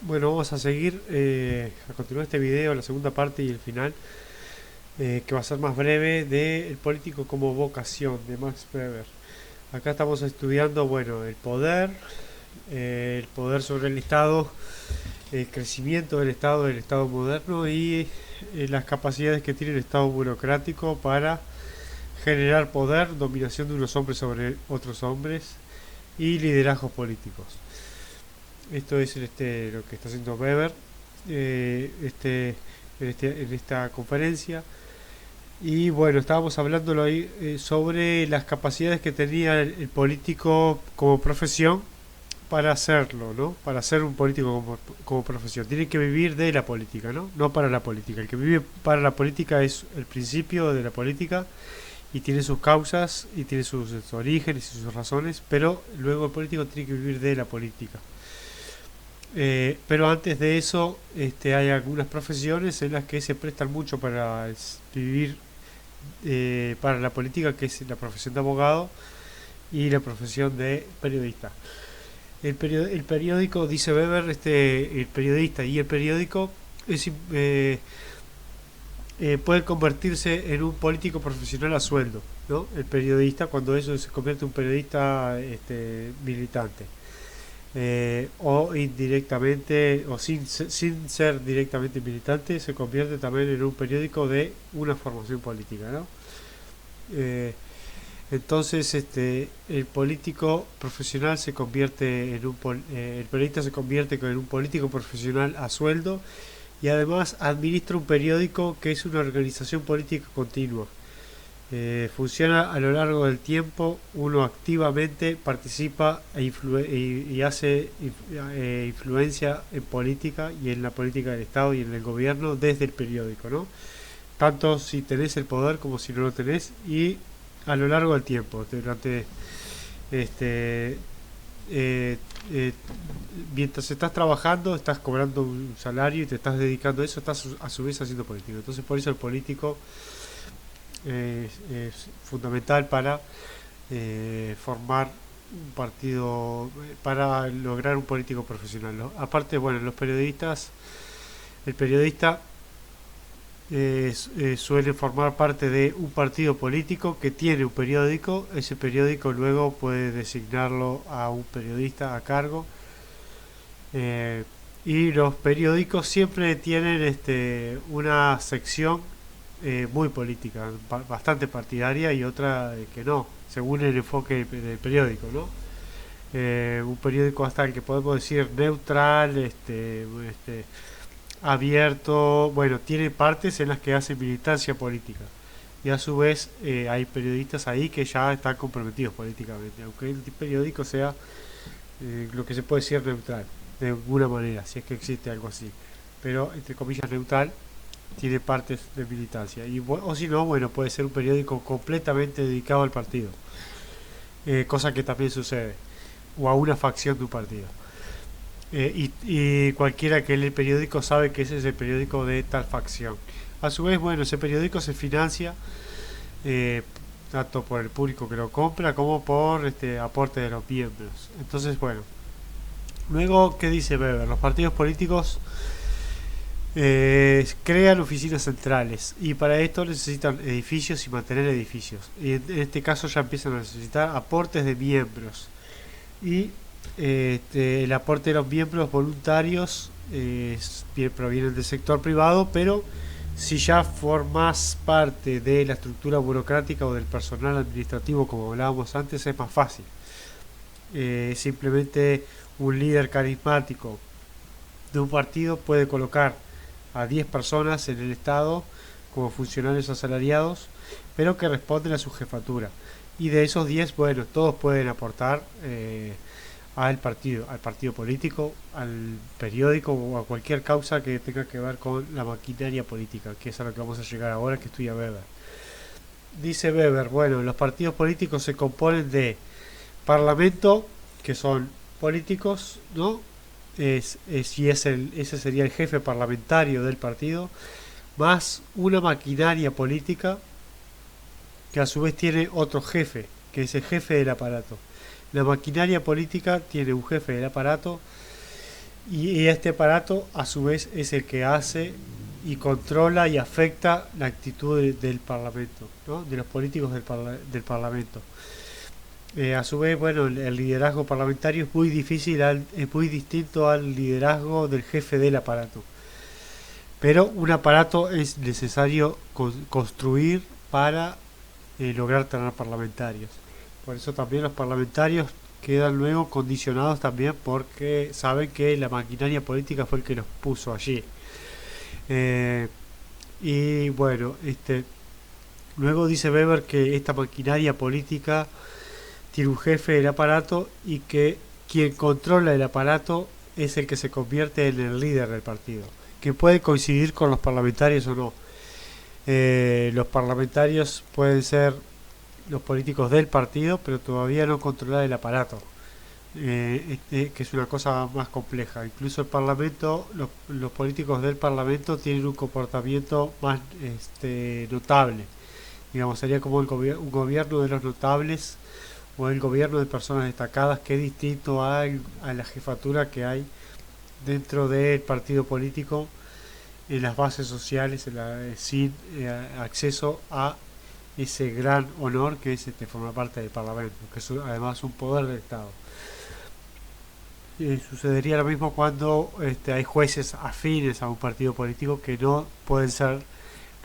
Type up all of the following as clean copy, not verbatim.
Bueno, vamos a seguir, a continuar este video, la segunda parte y el final, que va a ser más breve, de El político como vocación, de Max Weber. Acá estamos estudiando, bueno, el poder sobre el Estado, el crecimiento del Estado moderno y las capacidades que tiene el Estado burocrático para generar poder, dominación de unos hombres sobre otros hombres y liderazgos políticos. Esto es lo que está haciendo Weber en esta conferencia. Y bueno, estábamos hablando ahí sobre las capacidades que tenía el político como profesión para hacerlo, ¿no? Para ser un político como profesión. Tiene que vivir de la política, ¿no? No para la política. El que vive para la política es el principio de la política y tiene sus causas y tiene sus orígenes y sus razones, pero luego el político tiene que vivir de la política. Pero antes de eso, hay algunas profesiones en las que se prestan mucho para vivir para la política, que es la profesión de abogado y la profesión de periodista. El periódico, dice Weber, el periodista y el periódico es, puede convertirse en un político profesional a sueldo, ¿no? El periodista, cuando eso se convierte en un periodista militante. O indirectamente o sin ser directamente militante, se convierte también en un periódico de una formación política, ¿no? Eh, entonces el político profesional se convierte en el periodista se convierte en un político profesional a sueldo y además administra un periódico que es una organización política continua. Funciona a lo largo del tiempo, uno activamente participa y hace influencia en política y en la política del Estado y en el gobierno desde el periódico, ¿no? Tanto si tenés el poder como si no lo tenés y a lo largo del tiempo, durante este eh, eh, mientras estás trabajando, estás cobrando un salario y te estás dedicando a eso, estás a su vez haciendo política. Entonces por eso el político es fundamental para formar un partido, para lograr un político profesional, ¿no? Aparte, bueno, el periodista suele formar parte de un partido político que tiene un periódico. Ese periódico luego puede designarlo a un periodista a cargo. eh, y los periódicos siempre tienen una sección muy política, bastante partidaria y otra que no, según el enfoque del periódico, ¿no? Un periódico hasta el que podemos decir neutral, abierto, bueno, tiene partes en las que hace militancia política. Y a su vez hay periodistas ahí que ya están comprometidos políticamente, aunque el periódico sea lo que se puede decir neutral, de alguna manera, si es que existe algo así. Pero, entre comillas, neutral, tiene partes de militancia. O si no, bueno, puede ser un periódico completamente dedicado al partido, cosa que también sucede, o a una facción de un partido. Y cualquiera que lee el periódico sabe que ese es el periódico de tal facción. A su vez, bueno, ese periódico se financia eh, tanto por el público que lo compra como por aporte de los miembros. Entonces, bueno, luego, ¿qué dice Weber? Los partidos políticos crean oficinas centrales y para esto necesitan edificios y mantener edificios. Y en este caso ya empiezan a necesitar aportes de miembros. Y el aporte de los miembros voluntarios provienen del sector privado, pero si ya formas parte de la estructura burocrática o del personal administrativo, como hablábamos antes, es más fácil. Simplemente un líder carismático de un partido puede colocar a 10 personas en el Estado como funcionarios asalariados, pero que responden a su jefatura. Y de esos 10, bueno, todos pueden aportar al partido político, al periódico o a cualquier causa que tenga que ver con la maquinaria política, que es a lo que vamos a llegar ahora, que estudia Weber. Dice Weber, bueno, los partidos políticos se componen de parlamento, que son políticos, ¿no? Ese sería el jefe parlamentario del partido, más una maquinaria política que a su vez tiene otro jefe, que es el jefe del aparato. La maquinaria política tiene un jefe del aparato y este aparato a su vez es el que hace y controla y afecta la actitud del Parlamento, ¿no? De los políticos del Parlamento. A su vez, bueno, el liderazgo parlamentario es muy difícil, es muy distinto al liderazgo del jefe del aparato. Pero un aparato es necesario construir para lograr tener parlamentarios. Por eso también los parlamentarios quedan luego condicionados también porque saben que la maquinaria política fue el que los puso allí. Eh, y bueno, luego dice Weber que esta maquinaria política tiene un jefe del aparato y que quien controla el aparato es el que se convierte en el líder del partido, que puede coincidir con los parlamentarios o no. Los parlamentarios pueden ser los políticos del partido, pero todavía no controlar el aparato, que es una cosa más compleja. Incluso el parlamento, los políticos del parlamento tienen un comportamiento más notable. Digamos, sería como un gobierno de los notables o el gobierno de personas destacadas, que es distinto a la jefatura que hay dentro del partido político en las bases sociales, sin acceso a ese gran honor que es formar parte del Parlamento, que es además un poder del Estado. Sucedería lo mismo cuando hay jueces afines a un partido político que no pueden ser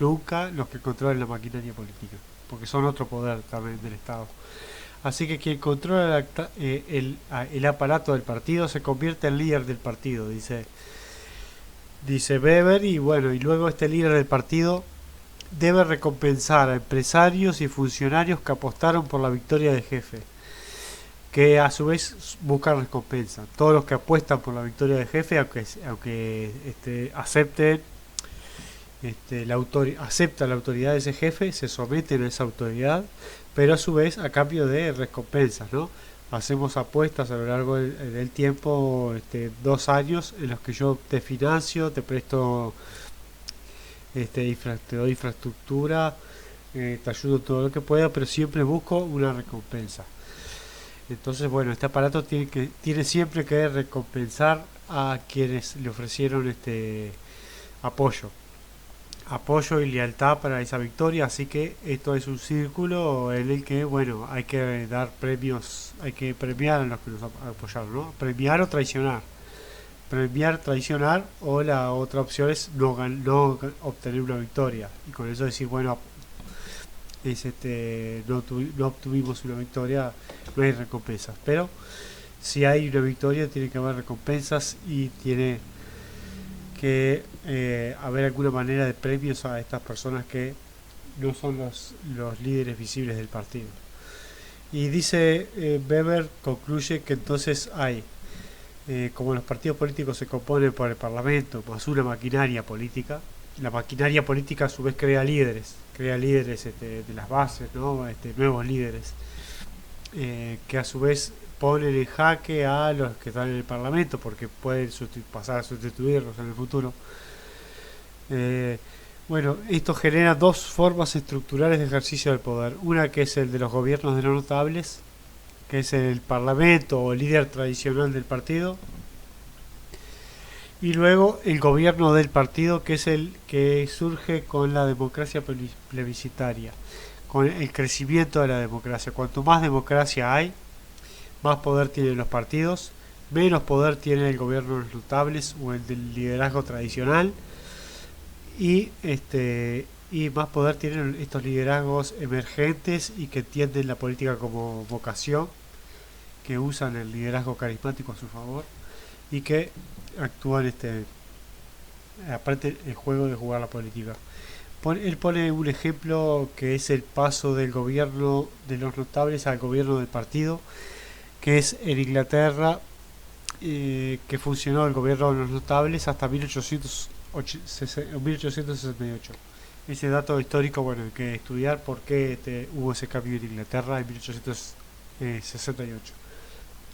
nunca los que controlen la maquinaria política, porque son otro poder también del Estado. Así que quien controla el aparato del partido se convierte en líder del partido, dice Weber, y bueno, y luego este líder del partido debe recompensar a empresarios y funcionarios que apostaron por la victoria del jefe, que a su vez buscan recompensa. Todos los que apuestan por la victoria del jefe, aunque acepten acepta la autoridad de ese jefe, se someten a esa autoridad, pero a su vez a cambio de recompensas, ¿no? Hacemos apuestas a lo largo del tiempo, 2 años en los que yo te financio, te presto, te doy infraestructura, te ayudo todo lo que pueda, pero siempre busco una recompensa. Entonces, bueno, este aparato tiene siempre que recompensar a quienes le ofrecieron apoyo apoyo y lealtad para esa victoria, así que esto es un círculo en el que, bueno, hay que dar premios, hay que premiar a los que nos apoyaron, ¿no? Premiar o traicionar. Premiar, traicionar, o la otra opción es no obtener una victoria, y con eso decir, bueno, no obtuvimos una victoria, no hay recompensas, pero si hay una victoria tiene que haber recompensas y tiene que haber alguna manera de premios a estas personas que no son los líderes visibles del partido. Y dice Weber, concluye que entonces hay, como los partidos políticos se componen por el Parlamento más una maquinaria política, la maquinaria política a su vez crea líderes de las bases, ¿no? Nuevos líderes, que a su vez ponen en jaque a los que están en el Parlamento, porque pueden pasar a sustituirlos en el futuro. Bueno, esto genera dos formas estructurales de ejercicio del poder. Una que es el de los gobiernos de los notables, que es el Parlamento o el líder tradicional del partido. Y luego el gobierno del partido, que es el que surge con la democracia plebiscitaria, con el crecimiento de la democracia. Cuanto más democracia hay, más poder tienen los partidos, menos poder tiene el gobierno de los notables o el del liderazgo tradicional, y más poder tienen estos liderazgos emergentes y que entienden la política como vocación, que usan el liderazgo carismático a su favor y que actúan aparte el juego de jugar la política. Él pone un ejemplo que es el paso del gobierno de los notables al gobierno del partido, que es en Inglaterra, que funcionó el gobierno de los notables hasta 1868. Ese dato histórico, bueno, hay que estudiar por qué hubo ese cambio en Inglaterra en 1868.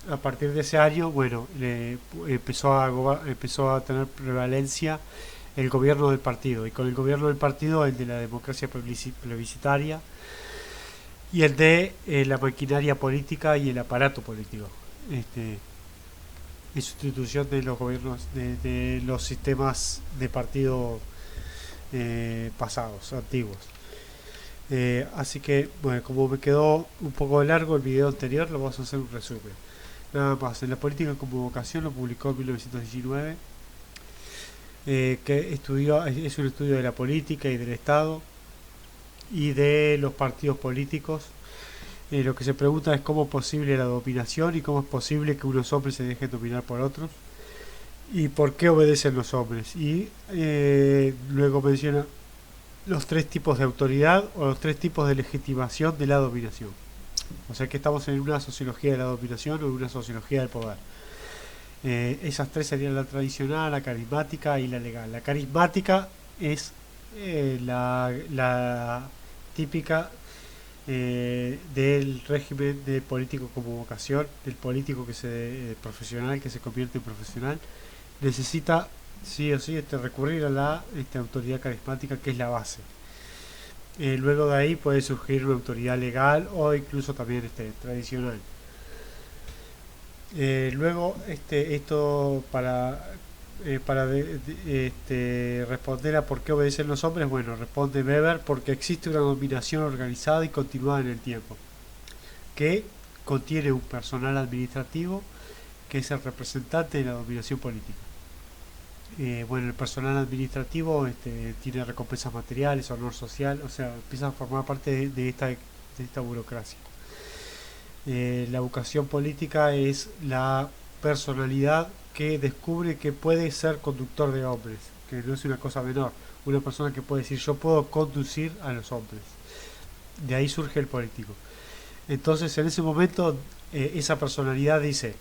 A partir de ese año, bueno, empezó a tener prevalencia el gobierno del partido, y con el gobierno del partido el de la democracia plebiscitaria y el de la maquinaria política y el aparato político. en sustitución de los gobiernos, de los sistemas de partido pasados, antiguos. Así que, bueno, como me quedó un poco largo el video anterior, lo vamos a hacer un resumen. Nada más, en la política como vocación lo publicó en 1919, que es un estudio de la política y del Estado y de los partidos políticos. Lo que se pregunta es cómo es posible la dominación y cómo es posible que unos hombres se dejen dominar por otros y por qué obedecen los hombres. Y luego menciona los tres tipos de autoridad o los tres tipos de legitimación de la dominación. O sea que estamos en una sociología de la dominación o en una sociología del poder. Esas tres serían la tradicional, la carismática y la legal. La carismática es la típica del régimen de político como vocación, del político que profesional que se convierte en profesional, necesita sí o sí recurrir a la autoridad carismática, que es la base. Luego de ahí puede surgir una autoridad legal o incluso también tradicional. Luego esto para responder a por qué obedecen los hombres, bueno, responde Weber: porque existe una dominación organizada y continuada en el tiempo, que contiene un personal administrativo que es el representante de la dominación política. Bueno, el personal administrativo tiene recompensas materiales, honor social, o sea, empieza a formar parte de esta burocracia. La vocación política es la personalidad que descubre que puede ser conductor de hombres, que no es una cosa menor. Una persona que puede decir: yo puedo conducir a los hombres. De ahí surge el político. Entonces, en ese momento, esa personalidad dice: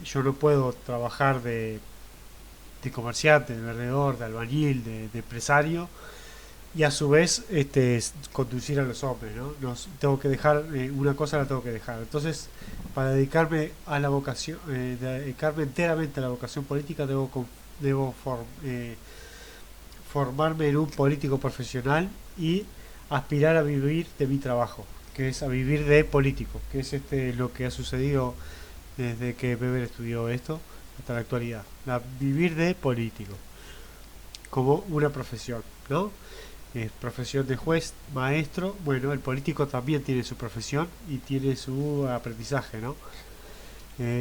yo no puedo trabajar de comerciante, de vendedor, de albañil, de empresario, y a su vez conducir a los hombres, ¿no? Tengo que dejar una cosa, la tengo que dejar. Entonces, para dedicarme a la vocación, dedicarme enteramente a la vocación política, debo formarme en un político profesional y aspirar a vivir de mi trabajo, que es a vivir de político, que es lo que ha sucedido desde que Weber estudió esto hasta la actualidad, vivir de político como una profesión, ¿no? Profesión de juez, maestro. Bueno, el político también tiene su profesión y tiene su aprendizaje, ¿no?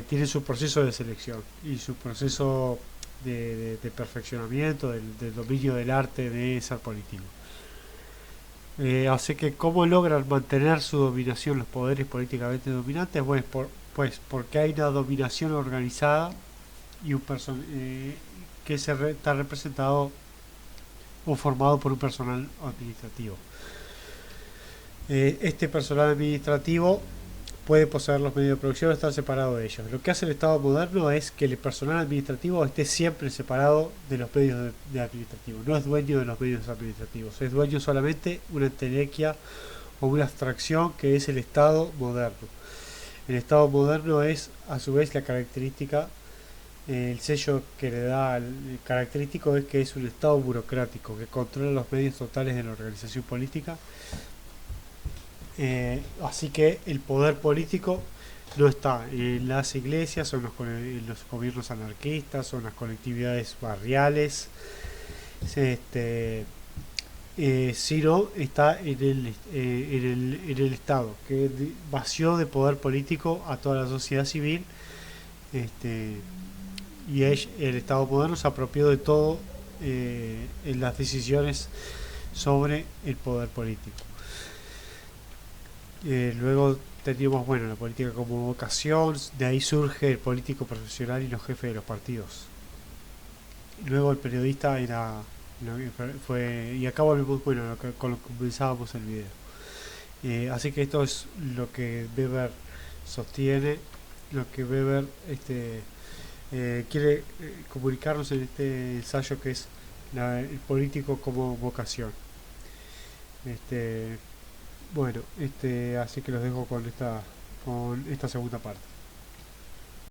Tiene su proceso de selección y su proceso de perfeccionamiento del dominio del arte de ser político. Así que, ¿cómo logran mantener su dominación los poderes políticamente dominantes? Pues porque hay una dominación organizada y que está representado o formado por un personal administrativo. Este personal administrativo puede poseer los medios de producción o estar separado de ellos. Lo que hace el Estado moderno es que el personal administrativo esté siempre separado de los medios administrativos. No es dueño de los medios administrativos, es dueño solamente una entelequia o una abstracción que es el Estado moderno. El Estado moderno es, a su vez, la característica, el sello que le da el característico es que es un Estado burocrático que controla los medios totales de la organización política. Así que el poder político no está en las iglesias o en los gobiernos anarquistas o en las colectividades barriales, sino está en el Estado, que vació de poder político a toda la sociedad civil. Y el Estado moderno se apropió de todo en las decisiones sobre el poder político. Luego teníamos, bueno, la política como vocación, de ahí surge el político profesional y los jefes de los partidos. Luego el periodista y acá volvemos, bueno, con lo que comenzábamos el video. Así que esto es lo que Weber sostiene, lo que Weber quiere comunicarnos en este ensayo, que es el político como vocación. Bueno, así que los dejo con esta segunda parte.